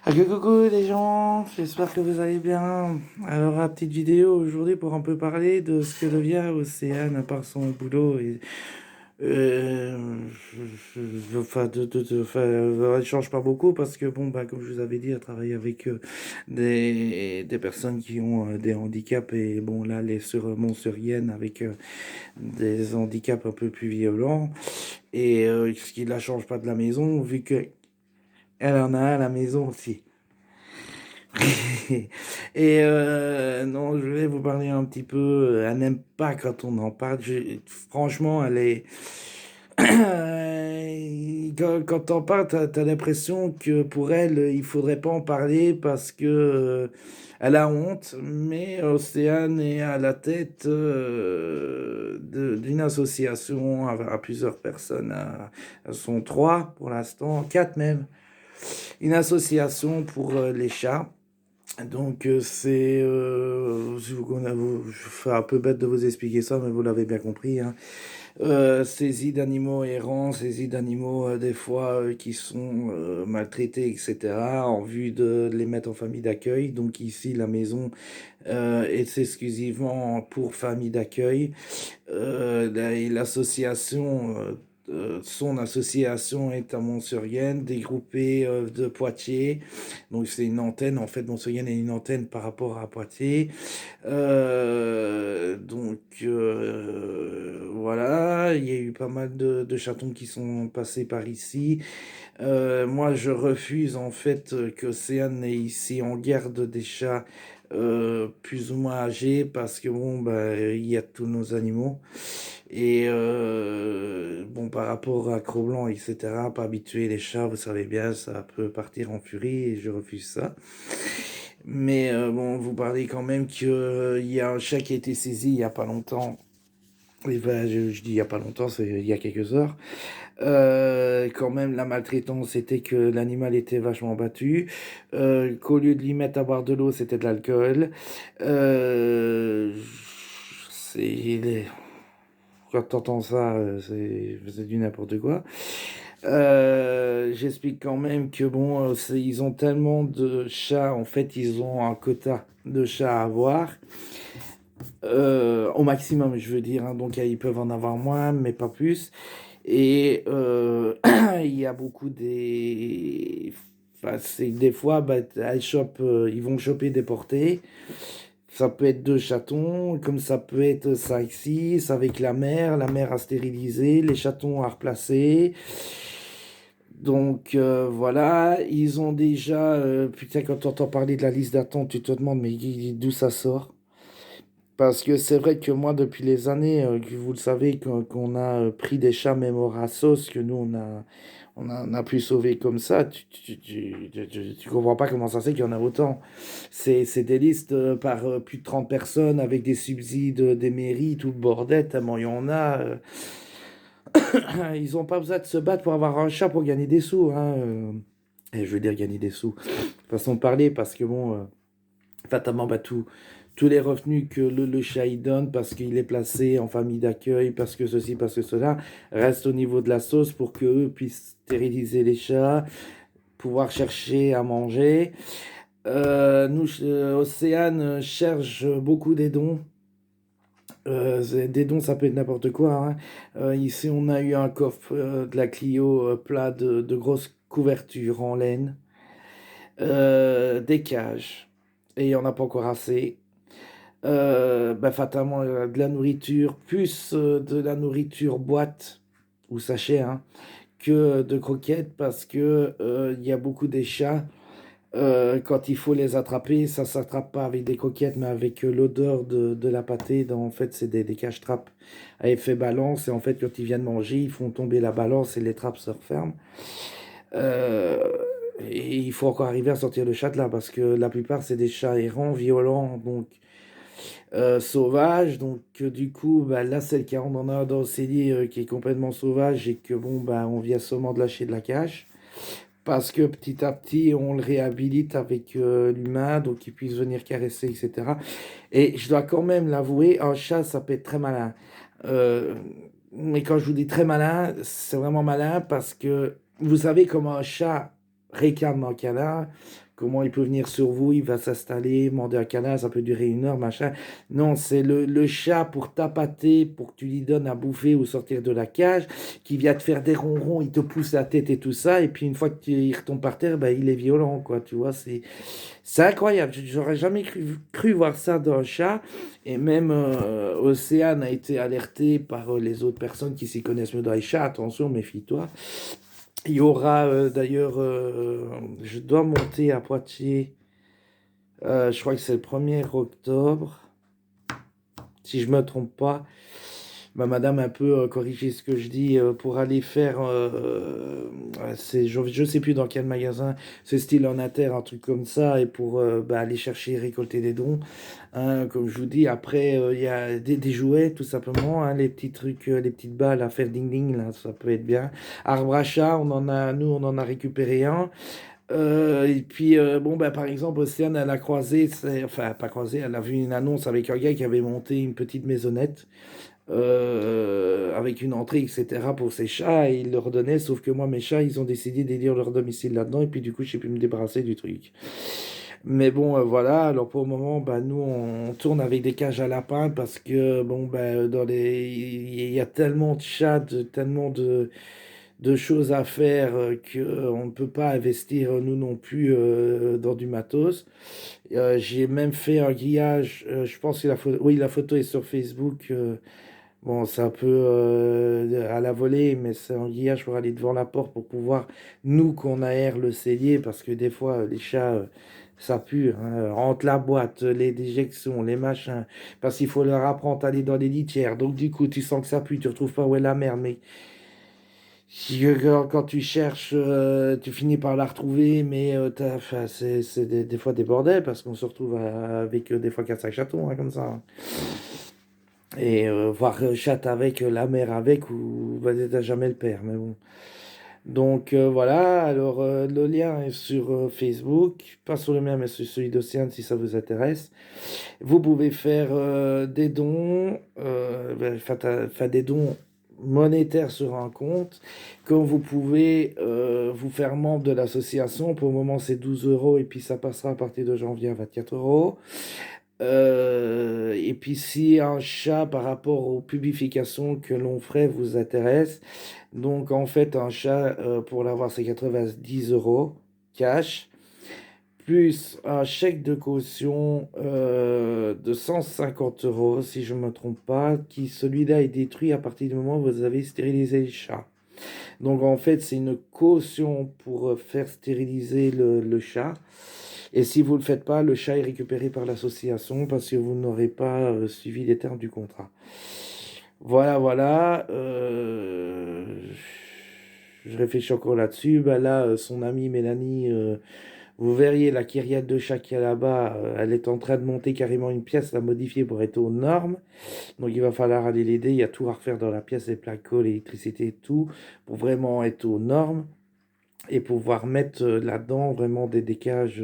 Coucou les gens, j'espère que vous allez bien. Alors, la petite vidéo aujourd'hui pour un peu parler de ce que devient Océane à part son boulot et euh, enfin, elle change pas beaucoup parce que bon bah comme je vous avais dit, elle travaille avec des personnes qui ont des handicaps et bon là les Montsuriennes avec des handicaps un peu plus violents et ce qui la change pas de la maison vu que elle en a un à la maison aussi. Et non, je vais vous parler un petit peu. Elle n'aime pas quand on en parle. Franchement, elle est. Quand on parle, t'as l'impression que pour elle, il faudrait pas en parler parce que elle a honte. Mais Océane est à la tête d'une association à plusieurs personnes. Elles sont trois pour l'instant, quatre même. Une association pour les chats. Donc je fais un peu bête de vous expliquer ça, mais vous l'avez bien compris, hein. Saisie d'animaux errants, saisie d'animaux des fois qui sont maltraités, etc., en vue de les mettre en famille d'accueil. Donc ici, la maison est exclusivement pour famille d'accueil. L'association, son association est à Mont-sur-Yenne, dégroupée de Poitiers. Donc c'est une antenne, en fait, Mont-sur-Yenne est une antenne par rapport à Poitiers. Voilà, il y a eu pas mal de chatons qui sont passés par ici. Moi, je refuse en fait qu'Océane ait ici en garde des chats plus ou moins âgés parce que bon, bah, il y a tous nos animaux. Et bon, par rapport à Cro-Blanc, etc., pas habituer les chats, vous savez bien, ça peut partir en furie et je refuse ça. Mais bon, vous parlez quand même qu'il y a un chat qui a été saisi il n'y a pas longtemps. Et ben, je dis il n'y a pas longtemps, c'est il y a quelques heures. Quand même, la maltraitance, c'était que l'animal était vachement battu, qu'au lieu de lui mettre à boire de l'eau, c'était de l'alcool. Euh, c'est... Quand t'entends ça, c'est du n'importe quoi. J'explique quand même que bon, ils ont tellement de chats, en fait, ils ont un quota de chats à avoir. Au maximum, je veux dire, hein, donc ils peuvent en avoir moins, mais pas plus. Et il y a beaucoup des... Enfin, c'est des fois, bah, ils vont choper des portées. Ça peut être deux chatons, comme ça peut être 5, 6, avec la mère à stériliser, les chatons à replacer. Donc voilà, ils ont déjà... putain, quand tu entends parler de la liste d'attente, tu te demandes, mais d'où ça sort? Parce que c'est vrai que moi, depuis les années, que vous le savez, qu'on a pris des chats même au Rassos, que nous, on a pu sauver comme ça, tu comprends pas comment ça se fait qu'il y en a autant. C'est des listes par plus de 30 personnes avec des subsides des mairies, tout le bordel, tellement il y en a. Ils ont pas besoin de se battre pour avoir un chat pour gagner des sous, hein. Et je veux dire gagner des sous. Façon de parler, parce que bon... fatalement, bah, tous les revenus que le chat il donne parce qu'il est placé en famille d'accueil, parce que ceci, parce que cela, restent au niveau de la sauce pour qu'eux puissent stériliser les chats, pouvoir chercher à manger. Océane cherche beaucoup des dons. Des dons, ça peut être n'importe quoi, hein. Ici, on a eu un coffre de la Clio plat de grosses couvertures en laine, des cages, et il n'y en a pas encore assez. Bah, fatalement, de la nourriture, plus de la nourriture boîte ou sachet, hein, que de croquettes, parce que il y a beaucoup des chats. Quand il faut les attraper, ça s'attrape pas avec des croquettes, mais avec l'odeur de la pâtée. En fait, c'est des cache-trappes à effet balance. Et en fait, quand ils viennent manger, ils font tomber la balance et les trappes se referment. Euh, et il faut encore arriver à sortir le chat de là, parce que la plupart, c'est des chats errants, violents, donc sauvage. Donc, du coup, bah, là, celle qui rentre dans le cellier qui est complètement sauvage et que, bon, bah, on vient seulement de lâcher de la cage. Parce que petit à petit, on le réhabilite avec l'humain, donc qu'il puisse venir caresser, etc. Et je dois quand même l'avouer, un chat, ça peut être très malin. Euh, mais quand je vous dis très malin, c'est vraiment malin parce que vous savez comment un chat réclame un câlin. comment il peut venir sur vous, il va s'installer, demander un câlin, ça peut durer 1 heure, machin. Non, c'est le chat pour t'appâter, pour que tu lui donnes à bouffer ou sortir de la cage, qui vient te faire des ronrons, il te pousse la tête et tout ça, et puis une fois qu'il retombe par terre, ben, il est violent, quoi, tu vois, c'est incroyable. J'aurais jamais cru voir ça d'un chat, et même Océane a été alerté par les autres personnes qui s'y connaissent mieux dans les chats, attention, méfie-toi. Il y aura d'ailleurs, je dois monter à Poitiers, je crois que c'est le 1er octobre, si je me trompe pas. Ma madame a un peu corrigé ce que je dis pour aller faire, je sais plus dans quel magasin, c'est style en inter, un truc comme ça, et pour bah, aller chercher, récolter des dons. Hein, comme je vous dis, après, il y a des jouets, tout simplement, hein, les petits trucs, les petites balles à faire ding-ding, là, ça peut être bien. Arbre à chat, nous, on en a récupéré un. Et puis, bon, bah, par exemple, Océane, elle a croisé, enfin, pas croisé, elle a vu une annonce avec un gars qui avait monté une petite maisonnette avec une entrée, etc. pour ses chats, et il leur donnait, sauf que moi, mes chats, ils ont décidé d'élire leur domicile là-dedans, et puis du coup, j'ai pu me débarrasser du truc. Mais bon, voilà, alors pour le moment, bah, nous, on tourne avec des cages à lapins, parce que, bon, bah, il y a tellement de chats, tellement de choses à faire qu'on ne peut pas investir, nous non plus, dans du matos. J'ai même fait un grillage, je pense que oui, la photo est sur Facebook. Bon, c'est un peu à la volée, mais c'est un grillage pour aller devant la porte pour pouvoir, nous, qu'on aère le cellier, parce que des fois, les chats, ça pue, hein, entre la boîte, les déjections, les machins, parce qu'il faut leur apprendre à aller dans les litières. Donc, du coup, tu sens que ça pue, tu retrouves pas où est la merde, mais quand tu cherches, tu finis par la retrouver, mais enfin, c'est des fois des bordels, parce qu'on se retrouve avec des fois 4-5 chatons, hein, comme ça, hein. Et voir chat avec, la mère avec, ou bah, t'as jamais le père, mais bon. Donc voilà, alors le lien est sur Facebook, pas sur le mien, mais sur celui d'Océane si ça vous intéresse. Vous pouvez faire des dons, enfin des dons monétaires sur un compte, comme vous pouvez vous faire membre de l'association. Pour le moment, c'est 12 euros, et puis ça passera à partir de janvier à 24 euros. Et puis si un chat par rapport aux publications que l'on ferait vous intéresse, donc en fait un chat pour l'avoir c'est 90 euros cash, plus un chèque de caution de 150 euros si je ne me trompe pas, qui celui-là est détruit à partir du moment où vous avez stérilisé le chat. Donc en fait c'est une caution pour faire stériliser le chat. Et si vous ne le faites pas, le chat est récupéré par l'association parce que vous n'aurez pas suivi les termes du contrat. Voilà, voilà. Je réfléchis encore là-dessus. Bah là, son amie Mélanie, vous verriez la kyrielle de chat qu'il y a là-bas. Elle est en train de monter carrément une pièce, la modifier pour être aux normes. Donc il va falloir aller l'aider. Il y a tout à refaire dans la pièce, les plaques, l'électricité et tout, pour vraiment être aux normes et pouvoir mettre là-dedans vraiment des cages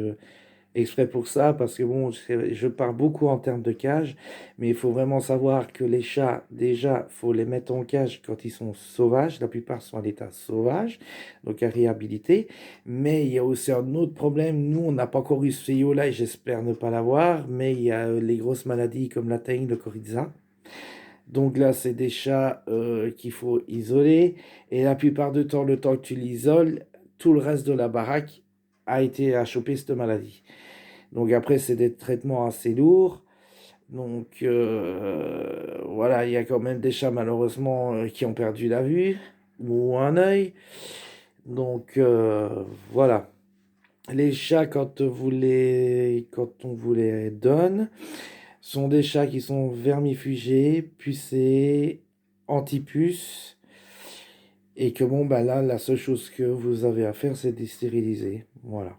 exprès pour ça, parce que bon, je parle beaucoup en termes de cage, mais il faut vraiment savoir que les chats, déjà, faut les mettre en cage quand ils sont sauvages. La plupart sont à l'état sauvage, donc à réhabiliter. Mais il y a aussi un autre problème. Nous, on n'a pas encore eu ce fléau-là, et j'espère ne pas l'avoir, mais il y a les grosses maladies comme la teigne, le coryza. Donc là, c'est des chats qu'il faut isoler. Et la plupart du temps, le temps que tu l'isoles, tout le reste de la baraque a été à choper cette maladie. Donc après, c'est des traitements assez lourds. Donc voilà, il y a quand même des chats malheureusement qui ont perdu la vue ou un œil. Donc voilà. Les chats, quand on vous les donne, sont des chats qui sont vermifugés, pucés, anti-puces. Et que bon, bah là, la seule chose que vous avez à faire, c'est de les stériliser. Voilà.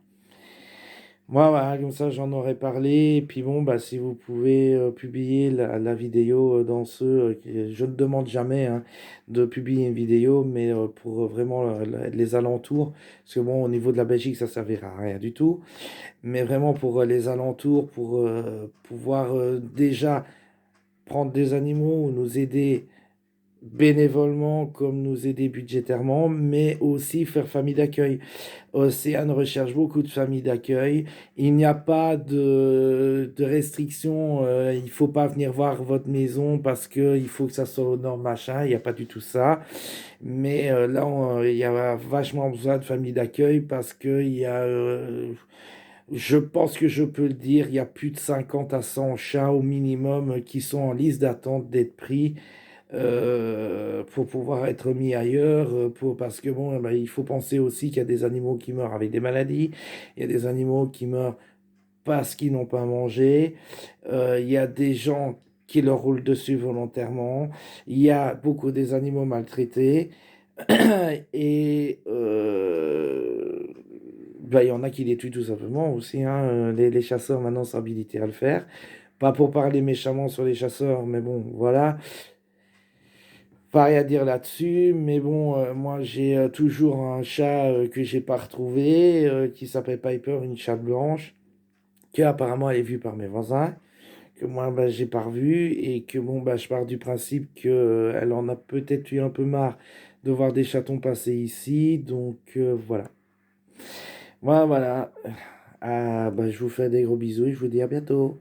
Moi, voilà, comme ça, j'en aurais parlé. Et puis bon, bah, si vous pouvez publier la vidéo dans je ne demande jamais hein, de publier une vidéo, mais pour vraiment les alentours, parce que bon, au niveau de la Belgique, ça servira à rien du tout. Mais vraiment pour les alentours, pour pouvoir déjà prendre des animaux ou nous aider bénévolement comme nous aider budgétairement, mais aussi faire famille d'accueil. Océane recherche beaucoup de familles d'accueil. Il n'y a pas de restrictions, il ne faut pas venir voir votre maison parce qu'il faut que ça soit aux normes, machin, il n'y a pas du tout ça. Mais là, il y a vachement besoin de familles d'accueil parce qu'il y a, je pense que je peux le dire, il y a plus de 50 à 100 chats au minimum qui sont en liste d'attente d'être pris pour pouvoir être mis ailleurs, parce que bon, eh ben, il faut penser aussi qu'il y a des animaux qui meurent avec des maladies, il y a des animaux qui meurent parce qu'ils n'ont pas mangé, il y a des gens qui leur roulent dessus volontairement, il y a beaucoup des animaux maltraités, et bah, il y en a qui les tuent tout simplement aussi, hein. Les chasseurs maintenant sont habilités à le faire. Pas pour parler méchamment sur les chasseurs, mais bon, voilà. Pareil à dire là-dessus, mais bon, moi j'ai toujours un chat que j'ai pas retrouvé, qui s'appelle Piper, une chatte blanche, qui apparemment elle est vue par mes voisins, que moi bah, j'ai pas revu, et que bon bah je pars du principe que elle en a peut-être eu un peu marre de voir des chatons passer ici, donc voilà. Voilà, voilà. Ah, bah, je vous fais des gros bisous et je vous dis à bientôt.